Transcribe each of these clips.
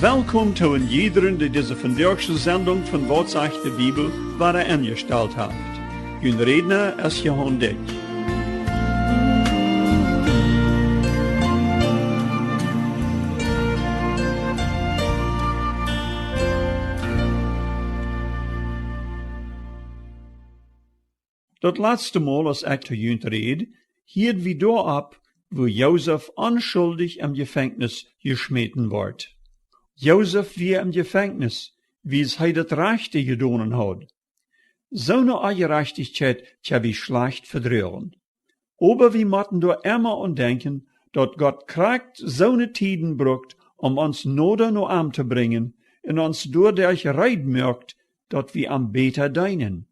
Welkom zu een iedereen die deze vandaagse zendung van Botschaft de Bibel waar ingesteld heeft. Uw redner is Johan Dyck. Dat laatste Mal, als ik te junt red, hield wie door op, wo Jozef onschuldig im Gefängnis geschmeten wordt. Jozef wie im Gefängnis, wie es hij dat Rechte gedonen had. Zo'n Ungerechtigkeit tja wie schlecht verdreuren. Aber wir motten door immer und denken, dat Gott kragt zo'n Tiden brucht, ons noder no arm te bringen, en ons doordurch reid merkt, dat wir am beter deinen.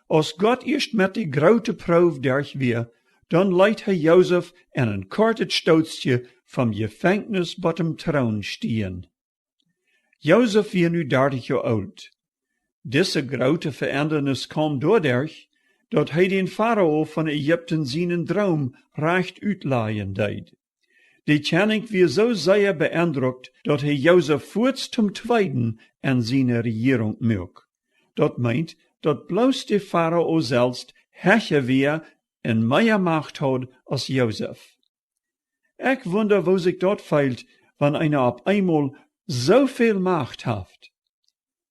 Als Gott eerst met die grote proef durch weer, dan leidt hij Jozef en een kortet stootstje vom Gefängnis bottom troon stehen. Jozef wie nu 30 jaar oud. Diese grote Verändernis kwam doordurch, dat hij den Pharao van Ägypten seinen Traum recht uitlaaien deed. Die Koning wie so sehr beeindruckt, dat hij Jozef voorts zum Tweiten en seine Regierung mög. Dat meint, dat bloos de Pharao selbst herrscher weer en mehr Macht had als Jozef. Ich wonder, wo sich dort feilt, wann einer auf einmal so viel Macht hat.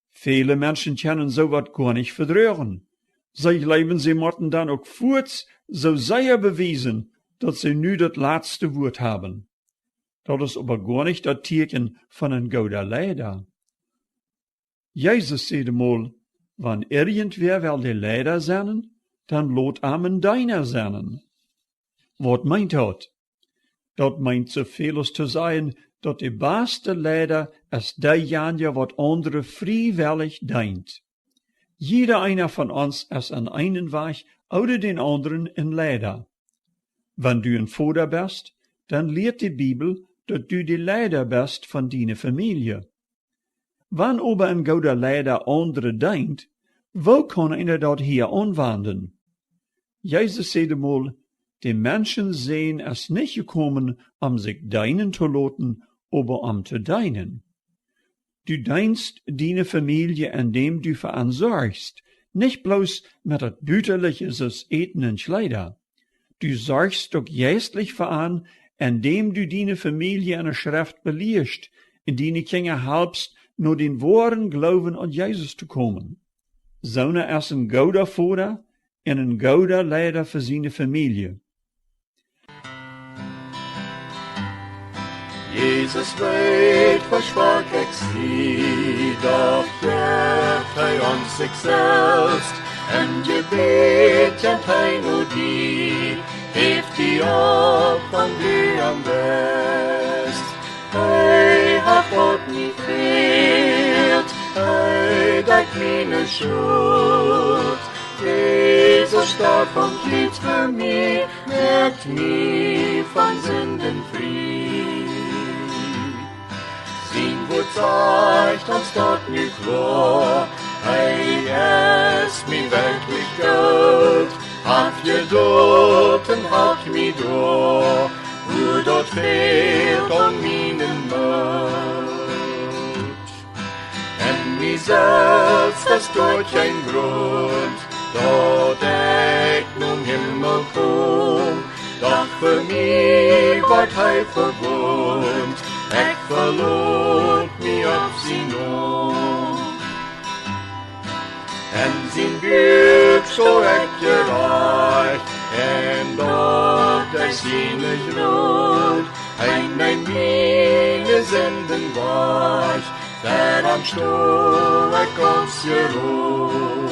Viele Menschen können so wat gar nicht verdrühren. Sie glauben, sie mochten dann auch voorts so sehr bewiesen, dass sie nu das letzte Wort haben. Das ist aber gar nicht das Teken von ein guter Leider. Jesus sagte mal, wann irgendwer will die Leider sein, dann lot amen deiner sein. Wat meint dat? Dat meint so vieles zu sein, dat die beste Leider ist derjenige, wat andere freiwillig dient. Jeder einer von uns ist an einen Weg oder den anderen in Leider. Wenn du ein Vater bist, dann lehrt die Bibel, dat du die Leider bist von deiner Familie. Wenn aber ein guter Leider andere dient, wo kann einer dort hier anwenden? Jesus sagte mal, die Menschen sehen es nicht gekommen, sich deinen zu loten, aber zu deinen. Du dienst deine Familie, indem du versorgst, nicht bloß mit das Bütterliches Eten und Kleider. Du sorgst doch geistlich für indem du deine Familie in der Schrift beliest, in deine Kinder helpst, nur den wahren Glauben an Jesus zu kommen. Zo'n is een guter Vater en een guter Leider für seine Familie. Jesus weet, versprach ik zie, doch geeft hij ons zich selbst, en gebet kent hij nur die, heeft die op van die am best. Hij hat God niet veert, hij dekt meine Schuld. Jesus starb vom Kreuz für mich, merkt mich von Sünden frei. Sein Wort zeigt uns dort nicht klar, hij ist mir wirklich Gott, hat Geduld und hat mich da, wo dort fehlt an meinen Mut. En mir selbst, das dort kein Grund, dat ik nun Himmel kom, doch für mich ward hij verwohnt, ik verlot mich auf sein Not. En zijn Glück so ik gereicht, en dort er seine Not, hij neemt meine Sünden weich, der am Stuhl ik ons geruht.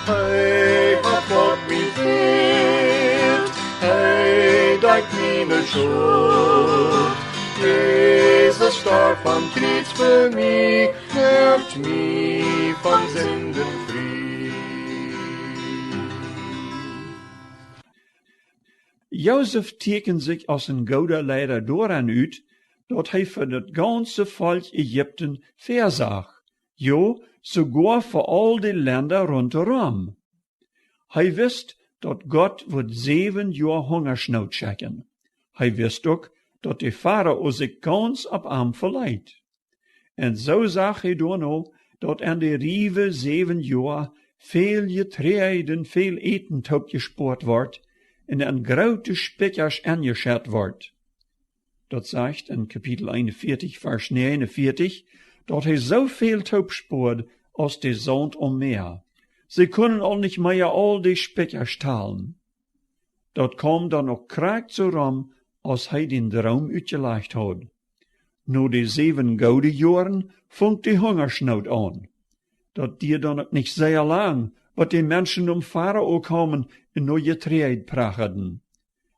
Hij hat Gott mich veert, hij dekt meine Schuld. Jesus starb am Kreuz für mich, macht mich von Sünden frei. Jozef teken sich als een guter Leider dooraan uit, dat hij voor het ganze Volk Ägypten verzag. Jo, sogar für all die Länder rundherum. Hij wist dat Gott wordt 7 Jahre Hungersnood schicken. Hij wist ook dat de Pharao sich ganz op hem verleidt. En zo zag hij door nou, dat aan de rieve 7 jaar veel getreiden, veel eten gespoord wordt, en aan grote spikkers aangeschet wordt. Dat zegt in kapitel 41, vers 49, dat hij zoveel spoort als de zand om meer. Ze kunnen al niet meer al die spikkers talen. Dat kwam dan ook kraakt zo ram, als hij den droom uitgelegd had. Na de 7 gouden jaren vangt de hongersnood aan. Dat dier dan ook niet zeer lang, wat de mensen om Pharao kwamen en naar getreid prachten.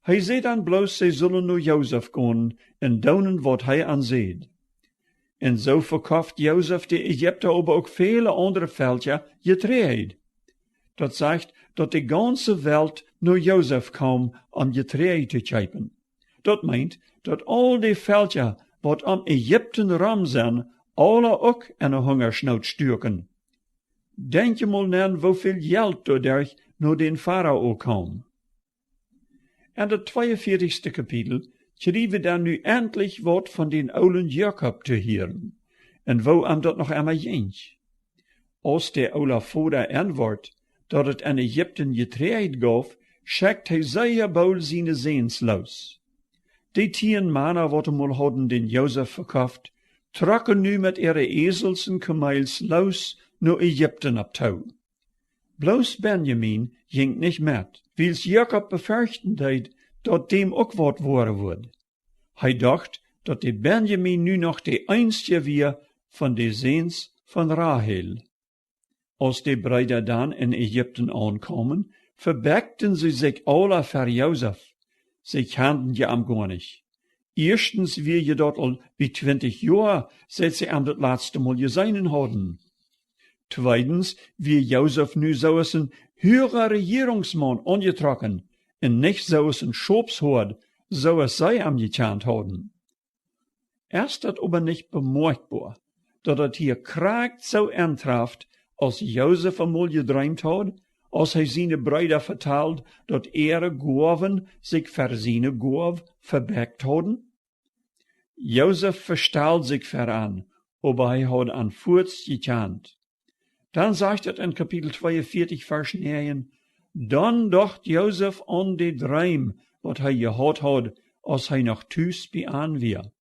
Hij zei dan bloos, zij zullen naar Jozef gaan en doen wat hij aanzeed. En zo verkauft Jozef de Egypter aber ook vele andere veldjes getreid. Dat zegt dat de ganze Welt naar Jozef kwam om getreid te kopen. Dat meint dat al die veldjes wat om Egypten ram zijn, alle ook in een hongersnood sturen. Denk je mal na hoeveel geld dadurch naar den Pharao kwam. En het 42e kapitel schrijven we dan nu endlich wat van den oulen Jacob te horen. En wo am dat nog einmal ging. Als der oude vader antwoordt dat het in Egypten getreid gaf, schickt hij zeer bald zijn zeens los. Die 10 mannen wat hem al hadden den Jozef verkauft, trokken nu met ihre Esels en kamels los naar Egypten op touw. Bloos Benjamin ging niet met, wils Jacob befürchten deed dat dem ook wat worden wordt. Hij dacht dat de Benjamin nu nog de einzige weer van de zeens van Rahel. Als de Breeda dan in Egypten aankomen, verbekten ze zich alle voor Jozef. Ze kannten je am gar nicht. Erstens wie je dat al wie 20 jaar, seit ze am dat laatste mal gezien hadden. Tweitens, wie Jozef nu zo als een höherer Regierungsmann angetrokken en nicht so als een Schopshoord, so als zij am gekant hadden. Erst dat aber nicht bemerkbar, dat het hier kraakt so eintraft, als Jozef einmal gedreimt had, als hij zijn Breeda vertelt, dat ihre Gaven zich voor zijn Gav verbeckt hadden. Jozef verstelt zich voran, aber hij had aan voorts gekant. Dan zegt het in kapitel 42, vers 9, dan dacht Jozef aan de droom, wat hij gehad had, als hij nog thuis bij aan weer.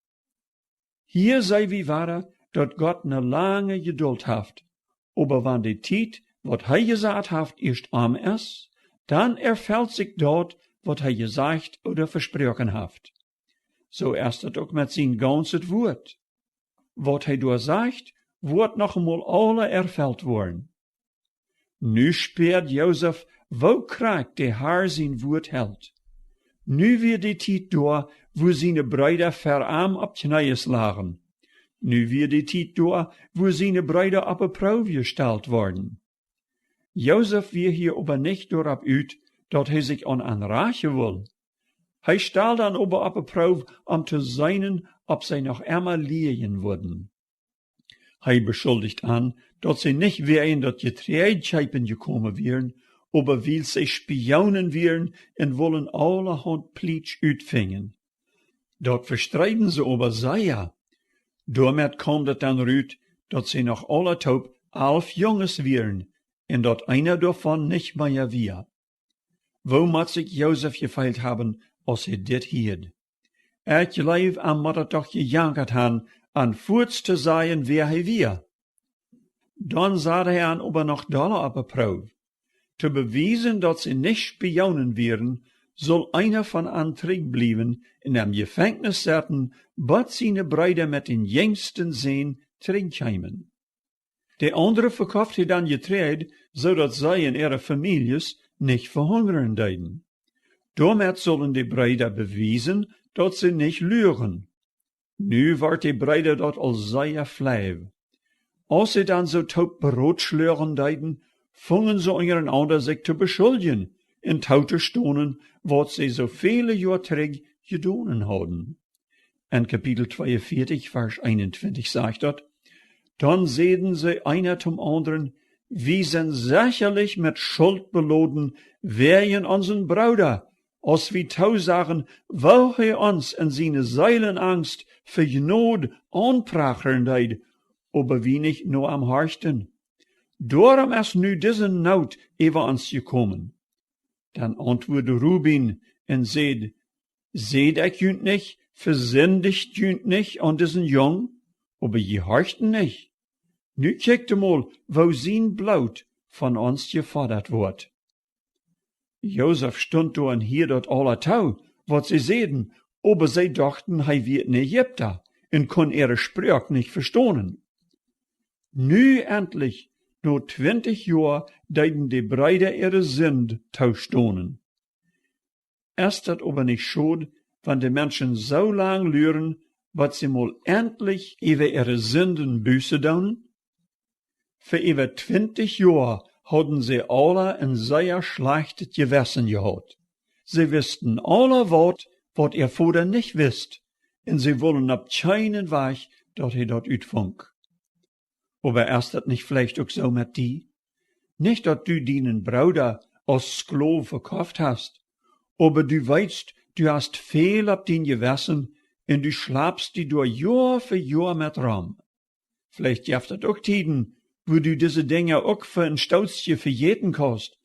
Hier zei wie ware, dat God ne lange Geduld haft, aber wann de tijd, wat hij gesagt haft, eerst am is, dan erfällt sich dort, wat hij gesagt oder versprochen haft. So erst het ook met zijn ganzes woord. Wat hij door zegt, wordt nog eenmaal alle erfällt worden. Nu speert Jozef, wo kraakt de haar zijn woord held. Nu weer de tijd door, wo zijn Breeda verarm op knieën lagen. Nu weer de tijd door, wo zijn Breeda op een proef gesteld worden. Jozef weer hier aber nicht dorop uit, dat hij zich aan rachen wil. Hij stelt dan aber op een proef om te zijnen, ob zij nog eenmaal leeren worden. Hij beschuldigt aan, dat zij nicht weer in dat getreidscheipen gekomen wären, aber wil zij spionen wären en wollen allerhand Plitsch uitvingen. Dat verstreiten ze aber sehr. Daarmet komt het dan uit, dat zij nog alle taub 11 jongens wären, en dat einer davon nicht mehr wir. Wo moet sich Jozef gefeilt haben, als hij dit hield? Het leif am moet het toch gejankert han, an voorts te zeggen wer hij weer. Dan zat hij aan aber noch dollar op een proef. Te bewijzen dat ze nicht spionen wären, soll einer von an terugblieben, in dem Gefängnis zetten, bat seine Breida met den jüngsten Zeen terugkeimen. De andere verkauft hij dan getreid, zodat zij en ihre families nicht verhungern deiden. Daarmee zullen de Breida bewijzen dat ze nicht lügen. Nu wordt de Breida dat al zeer vlijf. Als ze dan zo taub brood schleuren deiden, vangen ze ihren ander zich te beschuldigen en touw te stonen, wat ze zo vele jaar terug gedaan hadden. En kapitel 42, vers 21 zegt dat, dann sehen sie einer zum anderen, wie sind sicherlich mit Schuld beladen, wären unseren Bruder, als wie tau sagen, welche uns in seine Seilenangst für Gnod anprachern deid, aber wenig nur am Harchten. Darum ist nu diese Not über uns gekommen. Dann antwortete Rubin und seht ich jünt nicht, versündigt jünt nicht an diesen Jung, aber je harchten nicht. Nu kijkt mal, wo sein Blut von uns gefordert wird. Josef stund da und hier dort aller Tau, wat sie sehen, aber sie dachten, hij wird ein Ägypter und kon ihre Sprach nicht verstehen. Nu endlich, nur 20 Jahr, deiden die Breeda ihre Sünd taustonen. Ist dat aber nicht schuld, wenn die Menschen so lang lüren, wat sie mal endlich über ihre Sünden Büße daunen? Für über 20 Jahr hadden sie alle ein sehr schlechtes Gewissen gehabt. Sie wussten alle wat ihr Vater nicht wisst, und sie wollen ab keinen Weg, dat dort uitfunk. Aber ist das nicht vielleicht auch so mit die? Nicht, dass du deinen Bruder als Sklave verkauft hast, aber du weißt, du hast viel ab dein Gewissen und du schlafst die durch Jahr für Jahr mit rum. Vielleicht gibt es auch Tiden, wo du diese Dinge auch für ein Stauzchen verjeten kannst,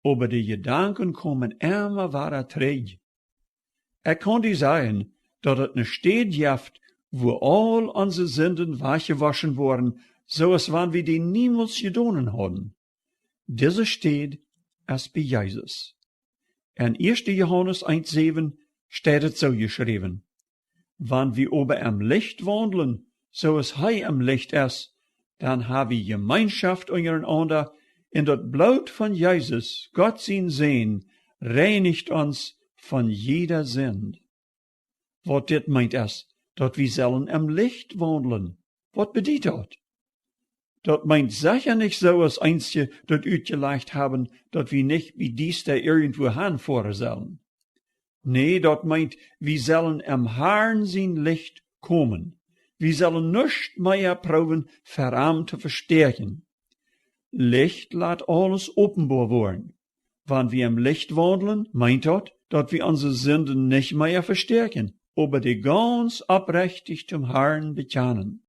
aber die Gedanken kommen immer weiter träg. Kann dir sagen, dass es eine Stadt gibt, wo all unsere Sünden weggewaschen wurden, so als wenn wir die niemals gedonen hadden. Diese Stadt ist bei Jesus. In 1. Johannes 1,7 steht es so geschrieben: Wenn wir aber im Licht wandeln, so als Hij im Licht ist, dann haben wir Gemeinschaft untereinander, und das Blut von Jesus, Gott sein Sehen, reinigt uns von jeder Sünd. Was dit meint es, dat wir sollen im Licht wandeln? Was bedeutet das? Das meint sicher nicht so, als einzige dat uitgelegd haben, dat wir nicht wie dies da irgendwo hinfahren sollen. Nee, dat meint, wir sollen im Herrn sein Licht kommen. Wir sollen nicht mehr proben, für zu verstärken. Licht lässt alles offenbar werden. Wenn wir im Licht wandeln, meint das, dass wir unsere Sünden nicht mehr verstärken, aber die ganz aufrichtig zum Herrn bekennen.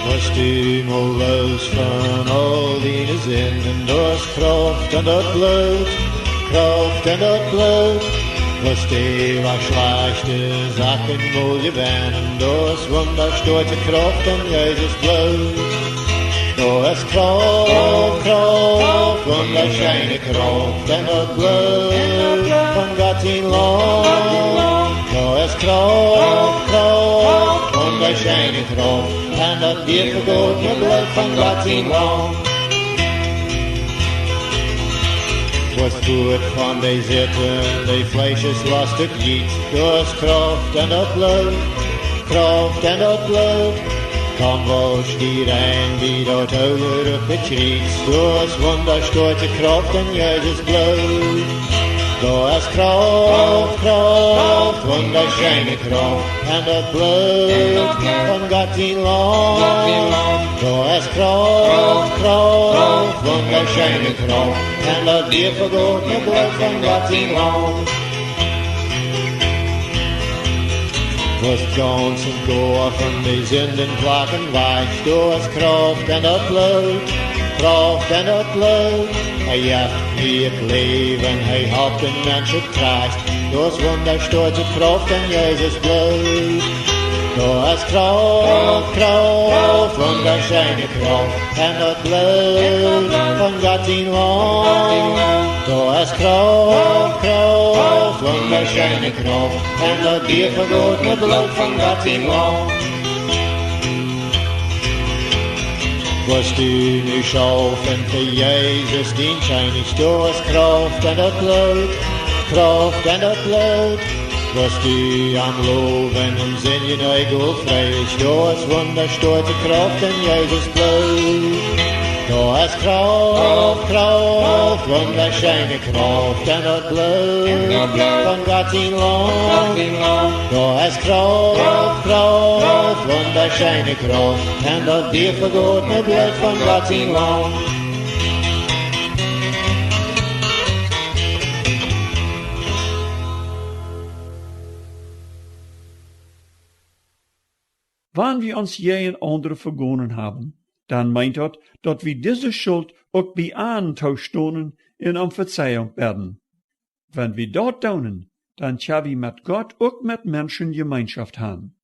Was du mal los van al die zinnen, das Kraft en dat bloed, Kraft en dat bloed. Was die was schlechte Sachen mal gewinnen, das wunderstolze Kraft en Jesus bloed. Da ist Kraft, Kraft, wunderschöne Kraft en dat bloed von Gott in Land. Da ist Kraft, Kraft, wunderschöne Kraft. En dat weer vergoten bloed van Gott in Land. Was goed van die zitten, die vlees is lastig niet. Dus kracht en dat bloed, kracht en dat bloed. Kan wel stieren die dat ouder op het schriet. Dus wonderstoortje kracht en Jezus bloed. Da ist Kraft, Kraft, wunderschöne Kraft, en dat bloed von Gott in Land. Da ist Kraft, Kraft, wunderschöne Kraft, en dat weer vergotene bloed von Gott in Land. Was ganz und gar von die Sündenplagen weicht, da ist Kraft en dat bloed, Kraft en dat bloed. Hij heeft wie het leven, hij had de mensen krijgt. Dat is wonderstoortje kracht en Jezus bloed. Dat is kracht, kracht, wonderschöne kracht. En dat bloed van Gott in Land. Dat is kracht, kracht, wonderschöne kracht. En dat weer vergotene bloed van Gott in Land. Was du nu schaffen für Jesus, den schein ich durch Kraft en dat bloed, Kraft en dat bloed. Was du am Loben im Sinn je neugel freilich, da ist wunderstoortje Kraft en Jesus bloed. Da ist Kraft, Kraft, wunderschöne Kraft en dat bloed von Gott in Land. Da ist Kraft, Kraft, wunderschöne Kraft en dat weer vergotene bloed von Gott in Land. Wann wir uns je een andere vergonnen haben, dann meint dat wir diese Schuld auch bei an taustonen in um Verzeihung werden. Wenn wir dort tun, dann tja wir mit Gott auch mit Menschen Gemeinschaft haben.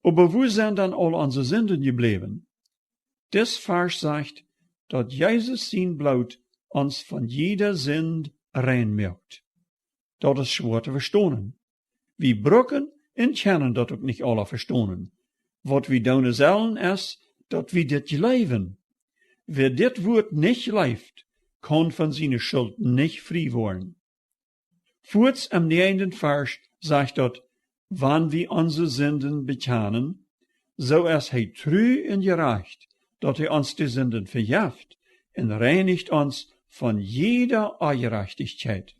Aber wo sind dann all unsere Sünden geblieben? Das Vers sagt, dat Jesus sein Blut uns von jeder Sünd rein macht. Dat ist schwer zu verstehen. Wir brücken und kennen dat auch nicht alle verstehen. Wat wir tun sollen ist, dat wir dit leben. Wer dit Wort nicht lebt, kann von seiner Schuld nicht frei werden. Voorts am 9. Vers sagt dat, wann wir unsere Sünden bekennen, so ist hij treu und gerecht, dat hij uns die Sünden vergibt und reinigt uns von jeder Ungerechtigkeit.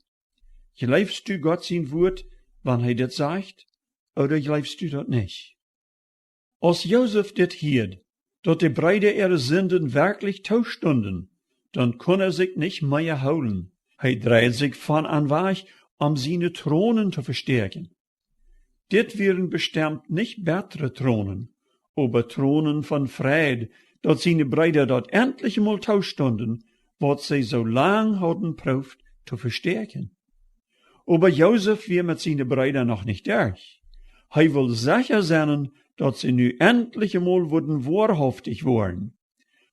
Glaubst du Gott sein Wort, wann hij dit sagt, oder glaubst du dat nicht? Als Josef dit hielt, dat die Breeda ihre Sünden wirklich tauschstunden, dann kann sich nicht mehr holen. Hij dreht sich von an weg, seine Thronen zu verstärken. Dit wären bestimmt nicht bessere Thronen, aber Thronen von Fried, dat seine Breida dort endlich mal tauschstunden, wat sie so lang hatten prüft zu verstärken. Aber Josef wir mit seine Breida noch nicht durch. Hij will sicher sein, dat sie nu endlich einmal würden wahrhaftig worden.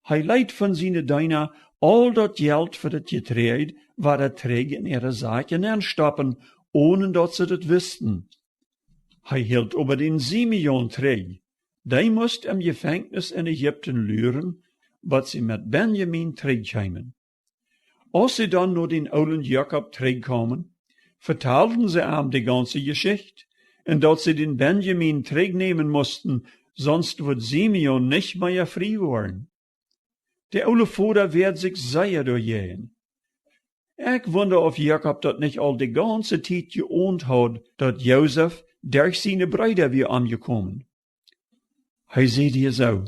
Hij leidt von seine Deiner all dat Geld für das Getreide, war er träge in ihre Sachen anstoppen, ohne dat sie das wussten. Hij hielt über den Simeon träge. Die musst im Gefängnis in Ägypten lüren, wat sie mit Benjamin trägkämen. Als sie dann nur den olden Jakob trägkamen, vertalten sie ihm die ganze Geschichte, und dat sie den Benjamin trägnehmen mussten, sonst wird Simeon nicht mehr frei worden. Der oude Vater werd sich sehr durchgehen. Ich wonder of Jakob dat nicht all die ganze Zeit geohnt hat, dat Josef durch seine Brüder wie angekommen. Hij zei dir so,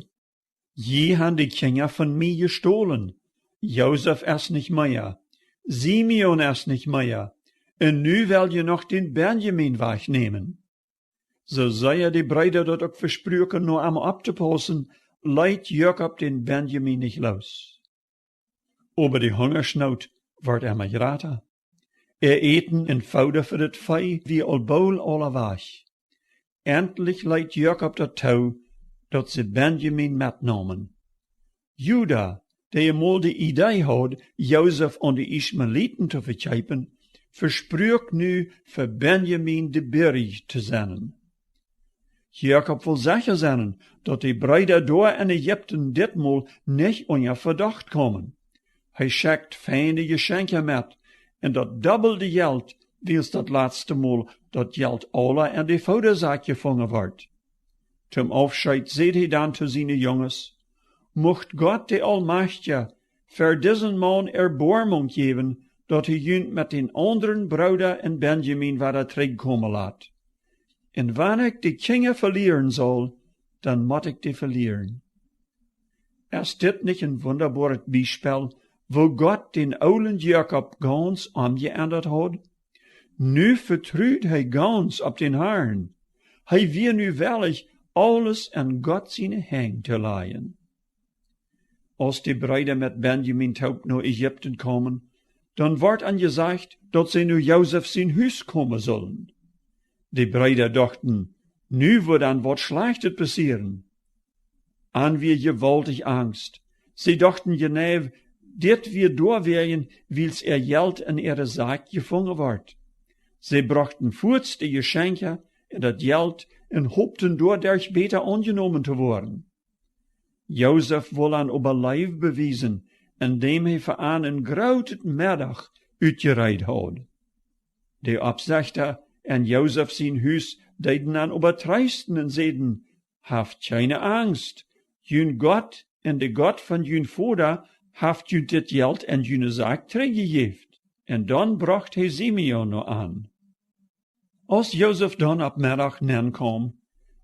je han die Kinder von mir gestohlen, Josef erst nicht mehr, Simeon erst nicht mehr, und nu will je noch den Benjamin wegnehmen. So sei die Brüder dort auch versprüchen, nur am abzupassen, leidt Jakob den Benjamin nicht los. Aber die Hungersnood wordt immer grater. Eten en Fouder für das Vieh wie albaul alle weg. Endlich leidt Jakob dat touw, dat sie Benjamin metnamen. Juda, der mal die Idee had, Josef an die Ishmaeliten zu verkaufen, versprücht nu für Benjamin de Berg zu senden. Jakob will sicher sein, dat die Brüder door in Ägypten ditmal nicht unter Verdacht kommen. Hij schickt feine Geschenke mit, en dat dubbelte Geld, wils dat laatste Mal dat Geld alle in die Vorderzaak gevangen wordt. Zum Aufscheid seht hij dan zu seine Junges, mocht Gott de Allmächtige für diesen Mann Erbarmung geben, dat hij junt met den anderen Bruder en Benjamin wieder terugkomen laat. En wanneer ik die Kinder verlieren zal, dan moet ik die verlieren. Ist dit nicht ein wunderbares Beispiel, wo Gott den oulen Jakob ganz umgeändert hat? Nu vertraut hij ganz op den Herrn. Hij will nu wellig alles an Gott seine Hand te leihen. Als die Brüder mit Benjamin taub naar Ägypten kommen, dann wordt angesagt, dat sie nu Josef sein Huis kommen sollen. Die Brüder dachten, nu wird an wat Schlechtes passieren. An wir gewaltig Angst. Sie dachten genau, dit wir durchwählen, wils Geld in ihre Sack gefangen wird. Sie brachten furz die Geschenke und das Geld und hofften dadurch besser angenommen zu werden. Josef will an Oberleib bewiesen, indem hij für einen grauten Mittag uitgereid had. Die Absichter en Josef sein Huis deiden an übertreisten und zeiden, haft keine Angst, jün Gott en de Gott von jün Vater haft jün dit Geld en jüne Saak teruggegeben. En dan bracht hij Simeon noch an. Als Josef dan op middag nenkom,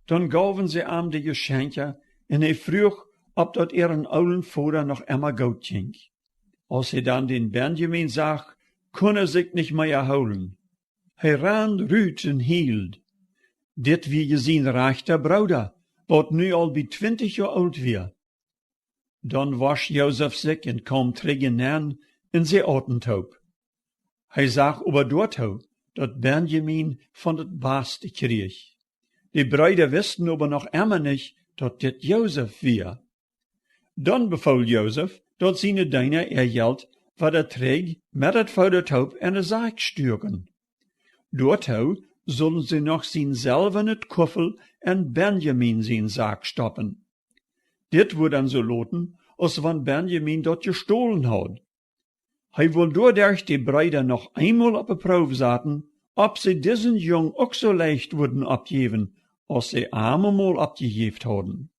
dan gaven ze hem de Geschenke en hij vroeg ob dat ihren oulen Vater noch immer gut ging. Als hij dan den Benjamin zag, kon sich nicht mehr holen. Hij ran, rüht en hield. Dit wie je zijn rechter Bruder, wat nu al bij 20 jaar oud weer. Dan was Jozef ziek en kwam terug in zijn Autentoop. Hij zag over doortou dat Benjamin van het beste kreeg. Die Breeda wisten aber nog immer niet dat dit Jozef weer. Dan beval Jozef dat zijn dienaar geld wat treeg met het voedertoop en de zaak sturen. Doortou zullen ze nog zijn zelf in het koffel en Benjamin zijn zaak stoppen. Dit wordt dan zo loten, als van Benjamin dat gestohlen had. Hij wil doordat die Breeda nog eenmaal op de proef zaten, ob ze diesen jong ook zo leicht worden opgeven, als ze eenmaal opgegeven hadden.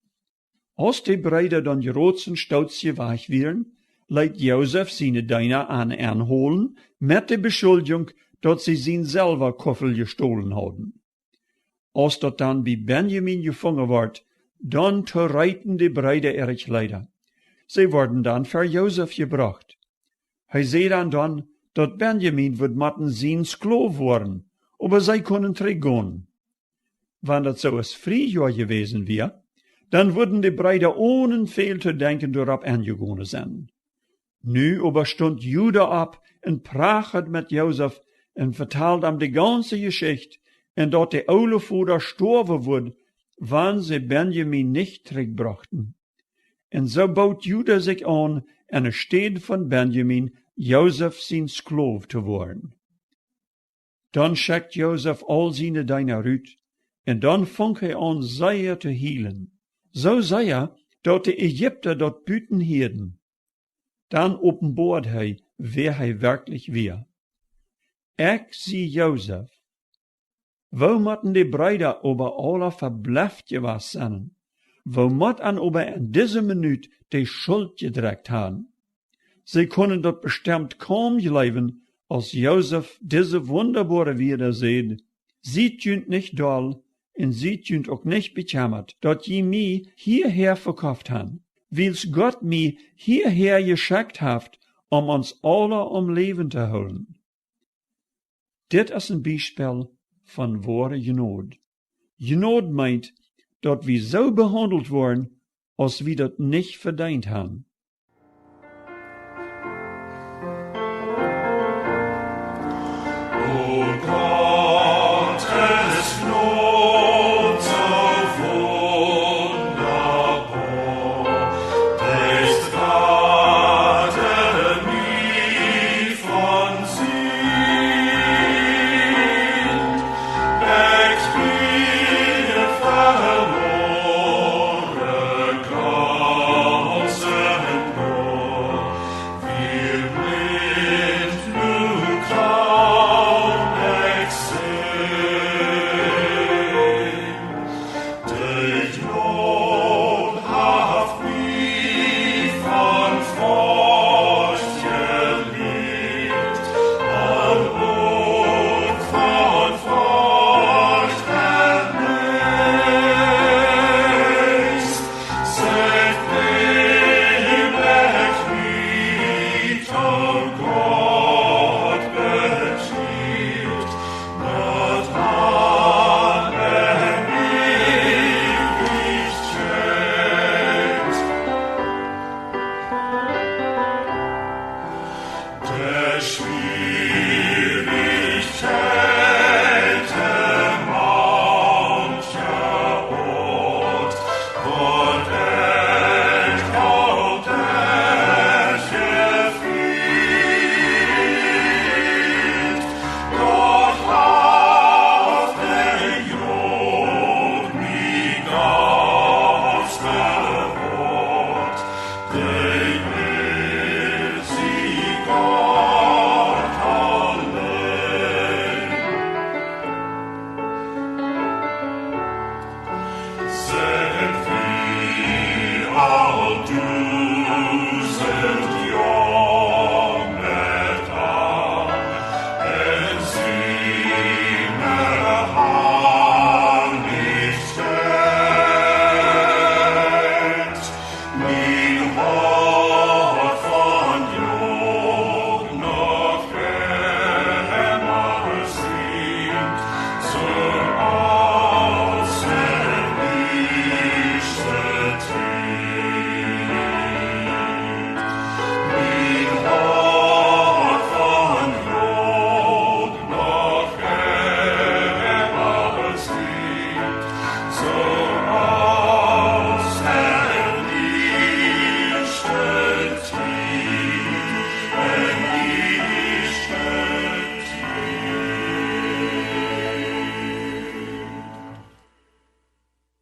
Als die Breeda dan groot en stouts weg waren, leidt Jozef zijn dienaar aanholen met de beschuldiging dat ze zijn zelf koffel gestohlen hadden. Als dat dan bij Benjamin gevangen wordt, dan verrijten de Breeda erg leider. Ze worden dan voor Jozef gebracht. Hij zei dan dat Benjamin wordt moeten zijn skloof worden, aber zij kunnen teruggaan. Wanneer dat zo is 3 jaar gewesen weer, dan worden de Breeda ohne veel te denken erop aangegaan zijn. Nu aber stond Juda op en praat met Jozef en vertelt hem de ganze Geschichte en dat de oude vader sterven wordt, wanneer ze Benjamin niet terugbrachten. En zo bouwt Juda zich aan en er steed van Benjamin Jozef zijn skloof te worden. Dan schickt Jozef al zijn dienaar uit en dan vangt hij aan zeer te hielen. Zo zeer dat de Egypter dat buiten hielden. Dan openbaart hij wer hij werkelijk weer. Ik zie Jozef. Wo moeten de Breeda over alle verblijft gewas zijn? Wo moet an over in deze minuut de schuld gedrekt haben? Sie können dat bestimmt kaum geloven, als Jozef diese wunderbare Wieder sieht. Sie tünt nicht doll, en sie tünt auch nicht bejammert, dat je mij hierher verkauft han, wils Gott mij hierher geschickt haft, ons alle om Leben te houden. Dit is een Beispiel van ware genade. Genade meint, dat we zo behandeld worden, als we dat niet verdiend hebben. Verloren, ganze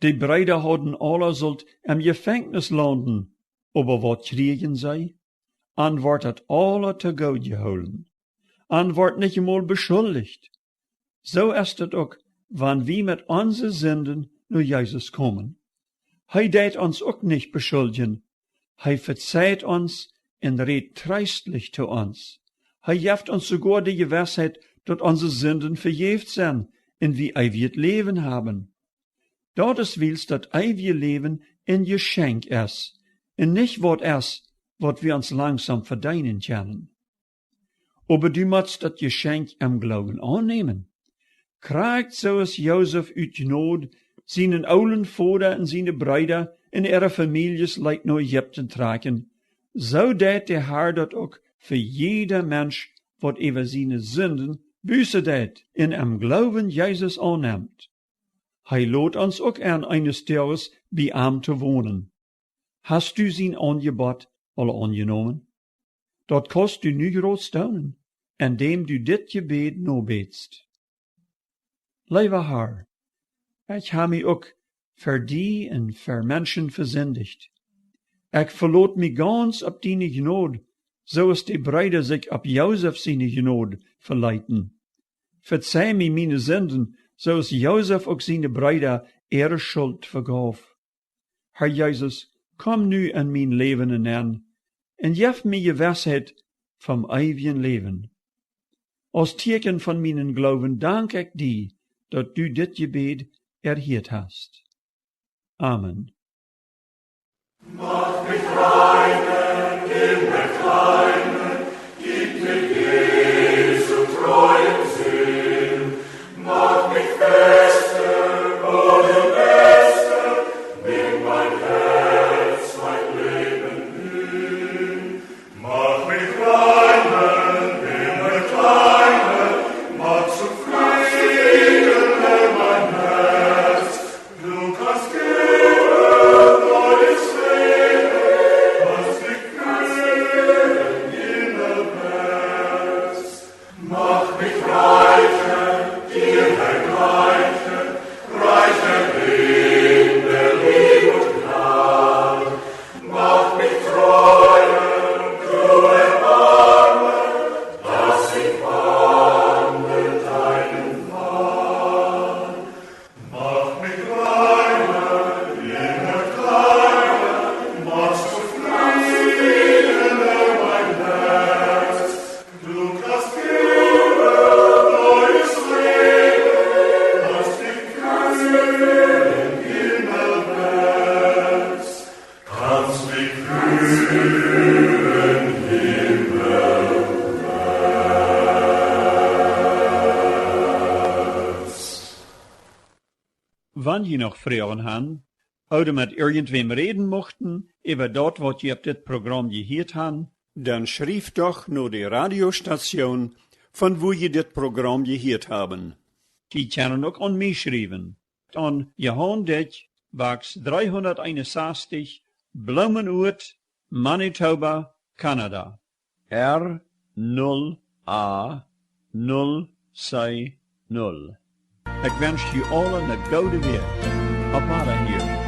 Die Breeda hadden alle zult im Gefängnis landen, aber wat kriegen sie? An wordt het alle te goed gehouden. An wordt nicht einmal beschuldigt. So ist es auch, wann wir mit unseren Sünden nur Jesus kommen. Hij deed uns auch nicht beschuldigen. Hij verzeiht uns und redet tröstlich zu uns. Hij geeft uns sogar die Gewissheit, dass unsere Sünden verjeft sind und wir ewig Leben haben. Dort ist wils, dat ewige Leben ein Geschenk ist und nicht wat ist, wat wir uns langsam verdienen können. Aber du musst dat Geschenk im Glauben annehmen. Krijgt so is Jozef uit Gnade seinen oulen Vater en seine Breeda in ihre Families leid naar Ägypten tragen, so deed der Herr dat auch für jeder Mensch, wat über seine Sünden Buße deed in am Glauben Jesus annimmt. Hij lädt uns auch an, eines Tages bei ihm zu wohnen. Hast du sein Angebot alle angenommen? Dat kost du nu groot staunen, indem du dit Gebet no betst. Lieber Herr, ich habe mich auch für die und für Menschen versündigt. Ich verlot mich ganz ab deine Gnade, so ist die Breeda sich ab Josef seine Gnade verleiten. Verzeih mir meine Sünden, so ist Josef auch seine Breeda ihre Schuld vergaf. Herr Jesus, komm nu in mein Leben hinein und gib mir Gewissheit vom ewigen Leben. Als Teken von meinen Glauben dank ich dir, dat du dit Gebet erhielt hast. Amen. Mach mich reinen, gib mir Kleinen, gib mir Jesu treuen Sinn. Mach mich fester, ohne Bester, nimm mein Herz, mein Leben hin. Mach mich reinen, gib mir Kleinen, mach zufrieden. Wann je noch Fragen haben, oder mit irgendwem reden mochten, über dort, wat je op dit Programm gehört haben, dann schrief doch nur die Radiostation, von wo je dit Programm gehört haben. Die können auch an mich schreiben. An Johan Dyck, Box 361, Blumenurt, Manitoba, Kanada. R0A060. Ik wens je allen een goede weer. Op hier.